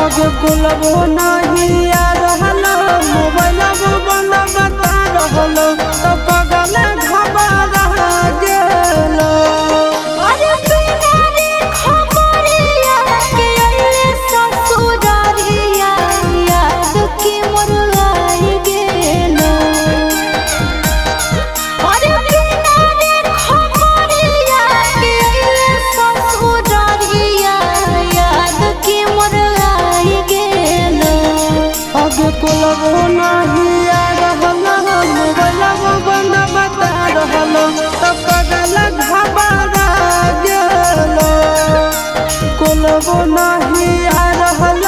आगे बोलबो नहीं आ रहल मोबाइल बंद बता रहल तो पगल घबरा गेल। अरे बिना रे खबरिया के अइले ससुरारिया याद के मोर आई गेल। अरे बिना रे खबरिया के अइले ससुरारिया याद के मोर आई गेल। आगे बोलबो नहीं आ रहल मोबाइल बंद बता रहल तो पगल घबरा गेल। बोलबो नहीं आ रहल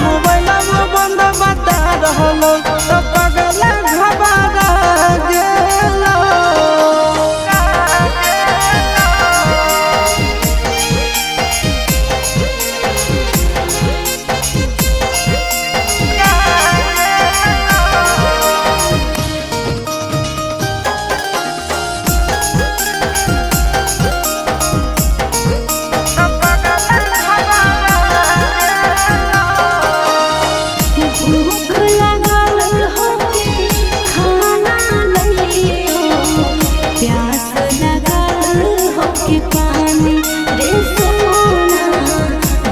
मोबाइल बंद बता रहल तो पगल घबरा गेल। भूख लागल होके खाना लइयो, प्यास लागल होके पानी रे सोना।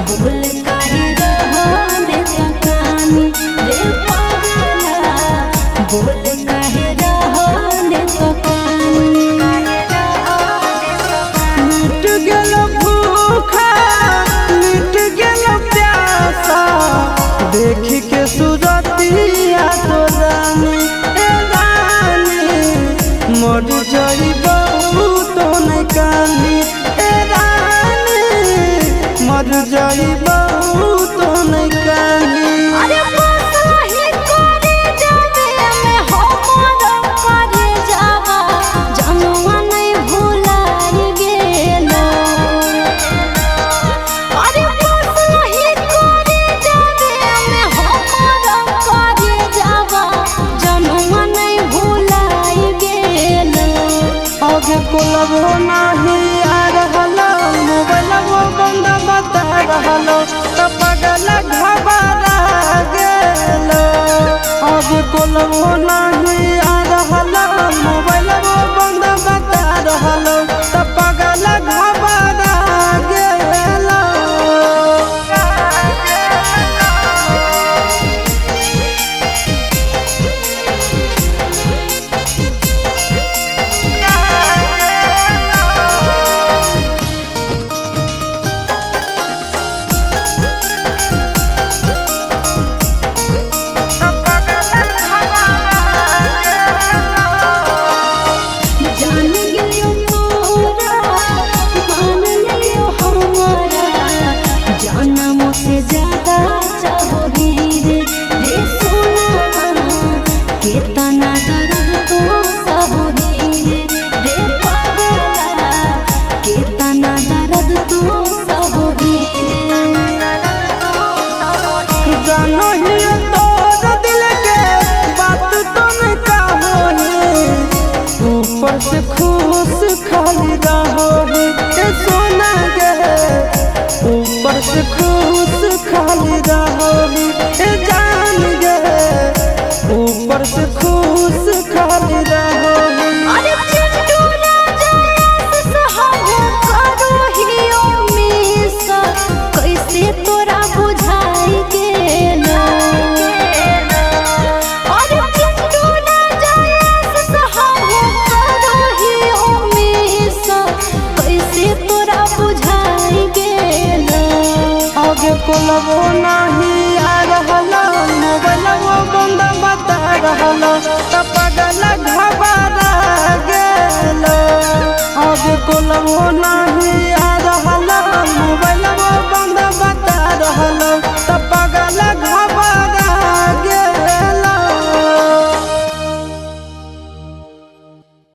बोल काहे रहले तकानी रे पगला, बोल काहे रहले तकानी। मिट गेल भूखा मिट गेल प्यासा देख के सूरतिया तो रानी ए रानी मर जाइबो तो नहीं कानी ए रानी मर जाइबो तो नहीं कानी। अरे बसही करे जावे में हमर करे जावा जनुआ नहीं भुलाई गेल। अरे बसही करे जावे में हमर करे जावा जनुआ नहीं भुलाई गेल। आगे बोलबो नहीं आ रहल मोबाइल बंद बता रहल तो पगल घबरा गेल। आगे बोलबो नहीं आ रहल मोबाइल बंद बता रहल तो पगल घबरा गेल। जान गेलियो तोरा मान लियो हमारा जनम से ज्यादा चाहोगी रे सोना। कितना दर्द तो सहोगी रे पगला, कितना दर्द तो सहोगी। जानो ही तोर दिल के बात तो नहीं कहोही ऊपर से खुश खाली रहोही ए सोना गे ऊपर से खुश खाली रहोही ए जान गे ऊपर से खुश खाली रहोही। अरे चिंटू राजा सहब करो हियो मिस कैसे तोरा बुझाई गेल। अरे चिंटू राजा सहब करो हियो मिस कैसे तोरा बुझाई गेल। आगे बोलबो नहीं आ रहल मोबाइल बंद बता रहल तो पगल घबरा गेल। आगे बोलबो नहीं